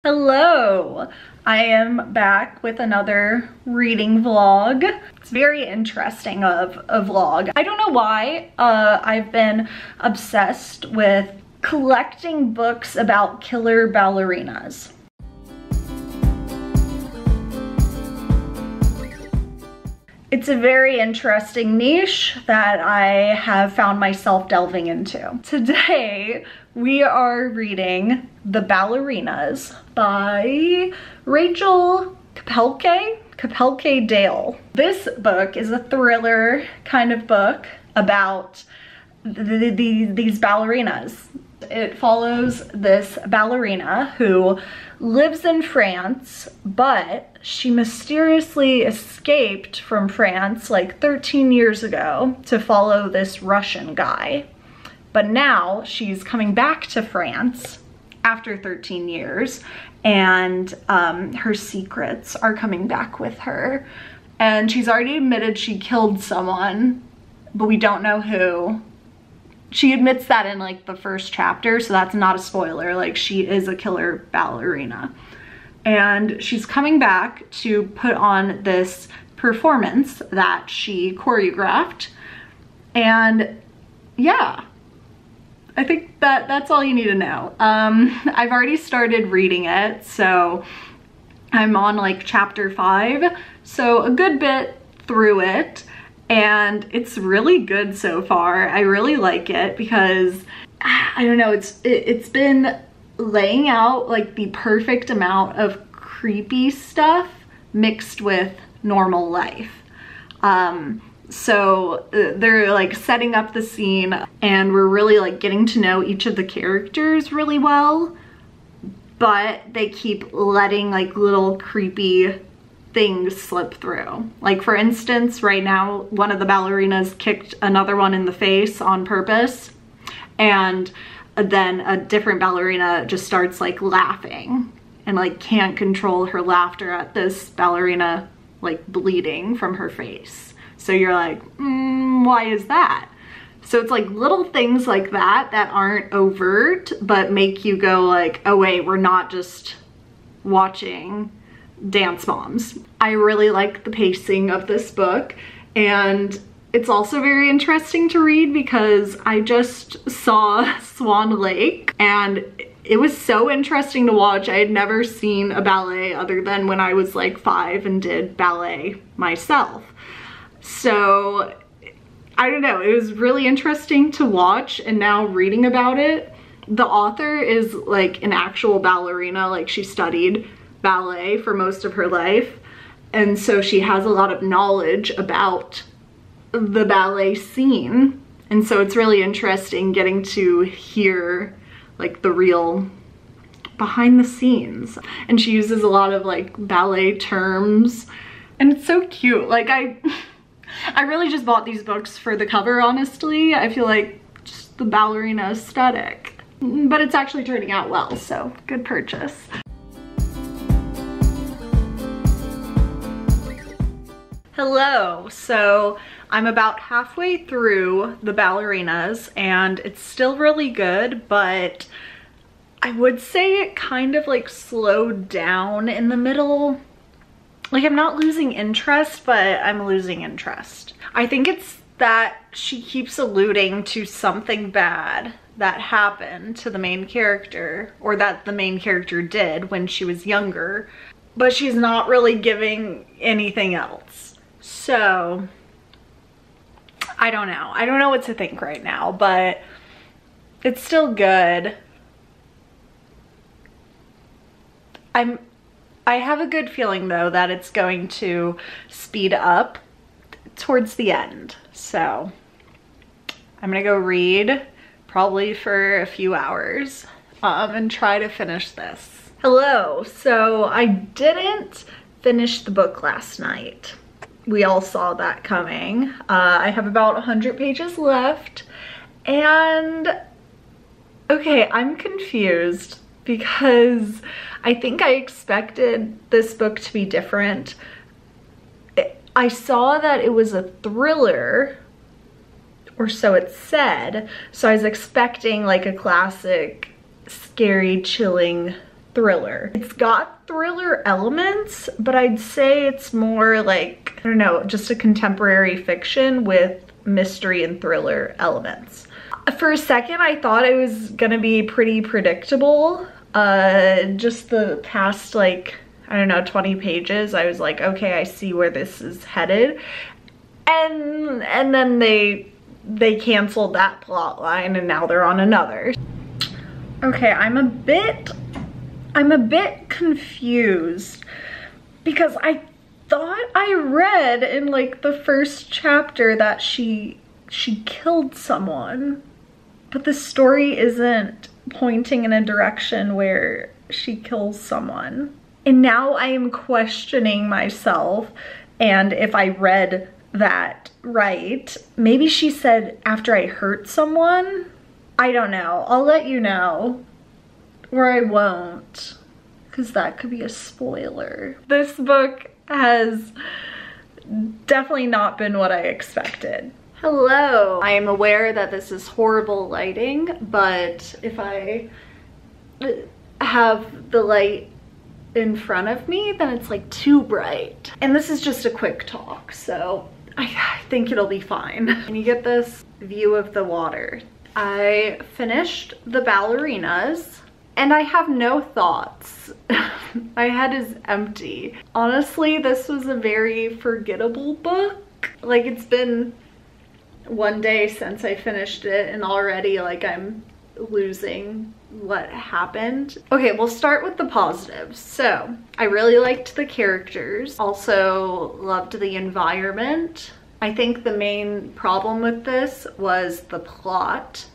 Hello! I am back with another reading vlog. It's very interesting of a vlog. I don't know why I've been obsessed with collecting books about killer ballerinas. It's a very interesting niche that I have found myself delving into. Today, we are reading The Ballerinas by Rachel Capelke Dale. This book is a thriller kind of book about these ballerinas. It follows this ballerina who lives in France, but she mysteriously escaped from France like 13 years ago to follow this Russian guy. But now she's coming back to France after 13 years, and her secrets are coming back with her. And she's already admitted she killed someone, but we don't know who. She admits that in like the first chapter, so that's not a spoiler. Like, she is a killer ballerina. And she's coming back to put on this performance that she choreographed. And yeah, I think that's all you need to know. I've already started reading it, so I'm on like chapter 5, so a good bit through it. And it's really good so far. I really like it because, I don't know, it's been laying out like the perfect amount of creepy stuff mixed with normal life. So they're like setting up the scene, and we're really like getting to know each of the characters really well, but they keep letting like little creepy things slip through. Like, for instance, right now one of the ballerinas kicked another one in the face on purpose, and then a different ballerina just starts like laughing and like can't control her laughter at this ballerina like bleeding from her face. So you're like, why is that? So it's like little things like that that aren't overt but make you go like, oh wait, we're not just watching Dance Moms. I really like the pacing of this book, and it's also very interesting to read because I just saw Swan Lake and it was so interesting to watch. I had never seen a ballet other than when I was like 5 and did ballet myself. So I don't know, it was really interesting to watch, and now reading about it, the author is like an actual ballerina. Like, she studied ballet for most of her life, and so she has a lot of knowledge about the ballet scene, and so it's really interesting getting to hear like the real behind the scenes. And she uses a lot of like ballet terms, and it's so cute. Like, I really just bought these books for the cover, honestly. I feel like just the ballerina aesthetic, but it's actually turning out well, so good purchase. Hello, so I'm about halfway through The Ballerinas, and it's still really good, but I would say it kind of like slowed down in the middle. Like, I'm not losing interest, but I'm losing interest. I think it's that she keeps alluding to something bad that happened to the main character, or that the main character did when she was younger, but she's not really giving anything else. So I don't know. I don't know what to think right now, but it's still good. I have a good feeling though that it's going to speed up towards the end. So I'm gonna go read probably for a few hours and try to finish this. Hello, so I didn't finish the book last night. We all saw that coming. I have about 100 pages left, and okay, I'm confused because I think I expected this book to be different. I saw that it was a thriller, or so it said, so I was expecting like a classic scary, chilling thriller. It's got thriller elements, but I'd say it's more like, I don't know, just a contemporary fiction with mystery and thriller elements. For a second, I thought it was gonna be pretty predictable. Just the past, like, I don't know, 20 pages, I was like, okay, I see where this is headed. And then they canceled that plot line and now they're on another. Okay, I'm a bit confused because I thought I read in like the first chapter that she killed someone, but the story isn't pointing in a direction where she kills someone. And now I am questioning myself and if I read that right. Maybe she said after I hurt someone? I don't know. I'll let you know. Or I won't, because that could be a spoiler. This book has definitely not been what I expected. Hello. I am aware that this is horrible lighting, but if I have the light in front of me, then it's like too bright. And this is just a quick talk, so I think it'll be fine. And you get this view of the water. I finished the Ballerinas and I have no thoughts. My head is empty. Honestly, this was a very forgettable book. Like, it's been one day since I finished it and already like I'm losing what happened. Okay, we'll start with the positives. So I really liked the characters, also loved the environment. I think the main problem with this was the plot.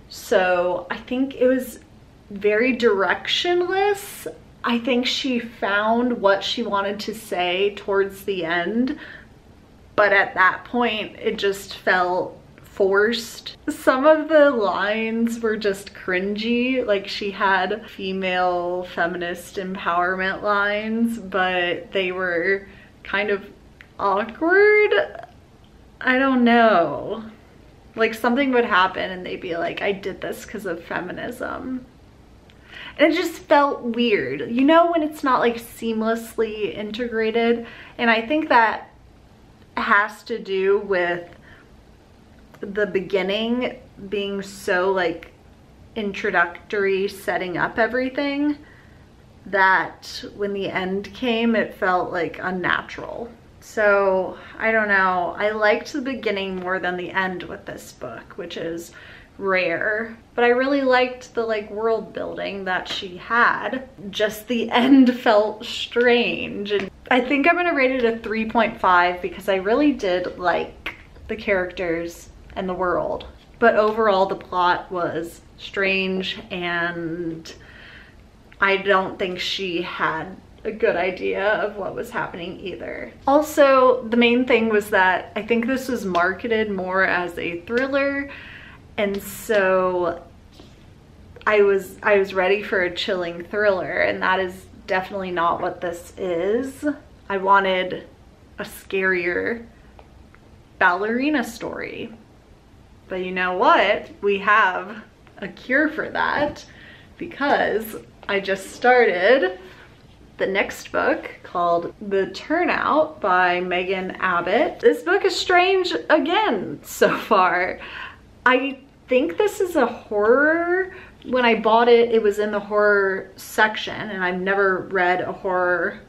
So I think it was very directionless. I think she found what she wanted to say towards the end, but at that point it just felt forced. Some of the lines were just cringy, like she had female feminist empowerment lines, but they were kind of awkward. I don't know. Like something would happen and they'd be like, I did this because of feminism. And it just felt weird. You know, when it's not like seamlessly integrated. And I think that has to do with the beginning being so like introductory, setting up everything, that when the end came it felt like unnatural. So I don't know, I liked the beginning more than the end with this book, which is rare, but I really liked the like world building that she had. Just the end felt strange, and I think I'm gonna rate it a 3.5 because I really did like the characters and the world, but overall the plot was strange and I don't think she had a good idea of what was happening either. Also, the main thing was that I think this was marketed more as a thriller, and so I was ready for a chilling thriller, and that is definitely not what this is. I wanted a scarier ballerina story. But you know what? We have a cure for that, because I just started the next book called The Turnout by Megan Abbott. This book is strange again so far. I think this is a horror. When I bought it, it was in the horror section, and I've never read a horror.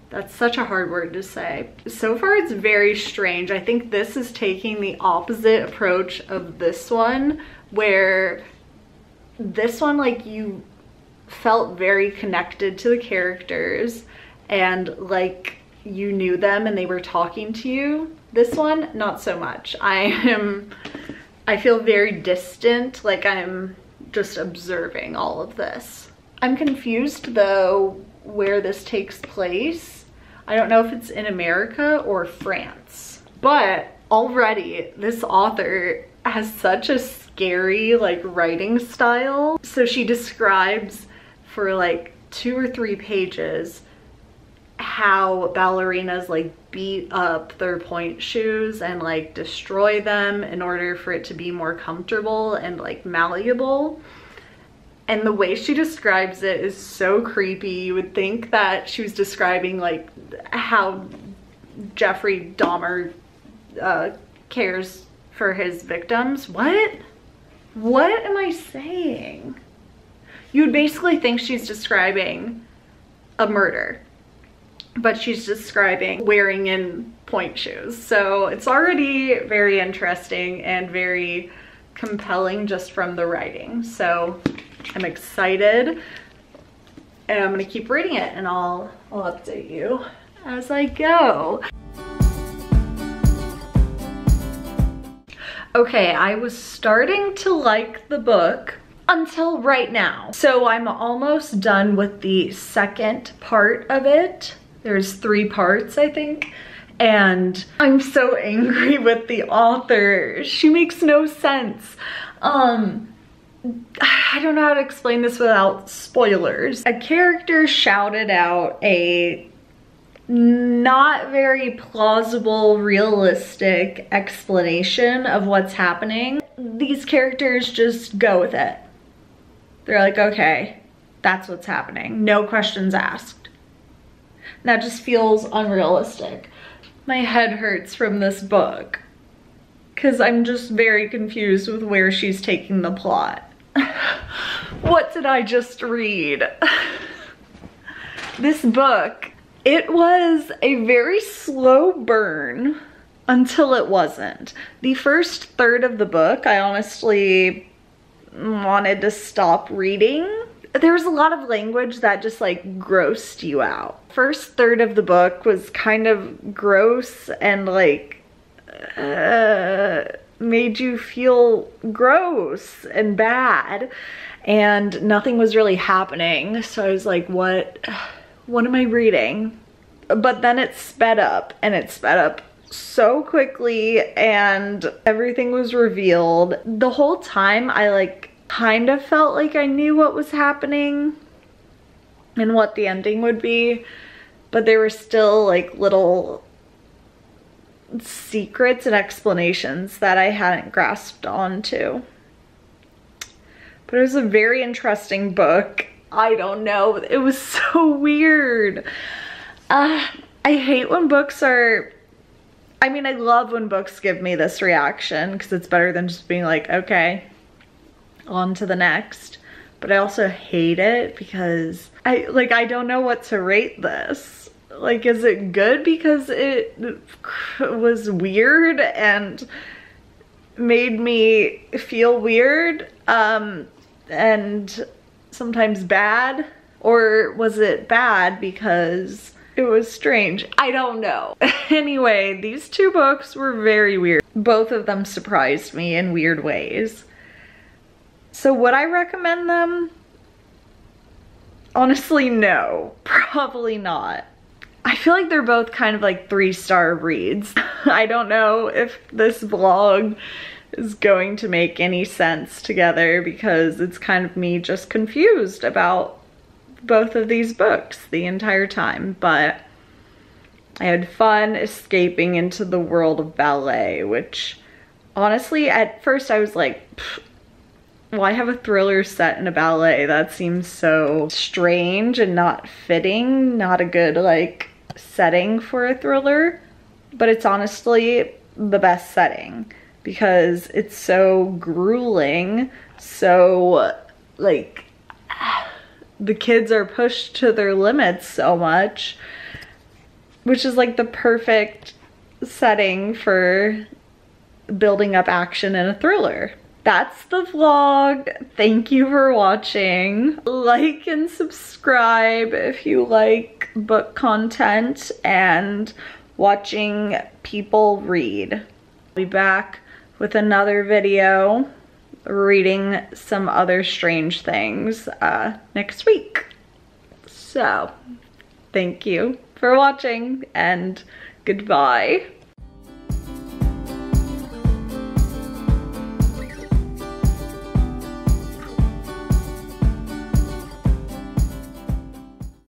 That's such a hard word to say. So far it's very strange. I think this is taking the opposite approach of this one, where this one, like, you felt very connected to the characters and like you knew them and they were talking to you. This one, not so much. I feel very distant, like I'm just observing all of this. I'm confused though where this takes place. I don't know if it's in America or France, but already this author has such a scary like writing style. So she describes for like 2 or 3 pages how ballerinas like beat up their point shoes and like destroy them in order for it to be more comfortable and like malleable. and the way she describes it is so creepy. You would think that she was describing like how Jeffrey Dahmer cares for his victims. What am I saying? You would basically think she's describing a murder, but she's describing wearing in point shoes. So it's already very interesting and very compelling just from the writing. So I'm excited, and I'm gonna keep reading it, and I'll update you as I go. Okay, I was starting to like the book until right now. So I'm almost done with the second part of it. There's 3 parts, I think. And I'm so angry with the author. She makes no sense. I don't know how to explain this without spoilers. A character shouted out a not very plausible, realistic explanation of what's happening. These characters just go with it. They're like, okay, that's what's happening. No questions asked. That just feels unrealistic. My head hurts from this book because I'm just very confused with where she's taking the plot. What did I just read? This book, it was a very slow burn until it wasn't. The first third of the book, I honestly wanted to stop reading. There was a lot of language that just like grossed you out. First third of the book was kind of gross and like made you feel gross and bad, and nothing was really happening. So I was like, what am I reading? But then it sped up, and it sped up so quickly, and everything was revealed. The whole time I like kind of felt like I knew what was happening and what the ending would be, but there were still like little secrets and explanations that I hadn't grasped onto. But it was a very interesting book. I don't know, it was so weird. I hate when books are, I mean, I love when books give me this reaction because it's better than just being like, okay, on to the next. But I also hate it because I don't know what to rate this. Like, is it good because it was weird and made me feel weird and sometimes bad? Or was it bad because it was strange? I don't know. Anyway, these 2 books were very weird. Both of them surprised me in weird ways. So would I recommend them? Honestly, no, probably not. I feel like they're both kind of like 3-star reads. I don't know if this vlog is going to make any sense together because it's kind of me just confused about both of these books the entire time, but I had fun escaping into the world of ballet, which honestly, at first I was like, why have a thriller set in a ballet? That seems so strange and not fitting, not a good like setting for a thriller. But it's honestly the best setting because it's so grueling, so like the kids are pushed to their limits so much, which is like the perfect setting for building up action in a thriller. That's the vlog. Thank you for watching. Like and subscribe if you like book content and watching people read. I'll be back with another video reading some other strange things next week. So thank you for watching and goodbye.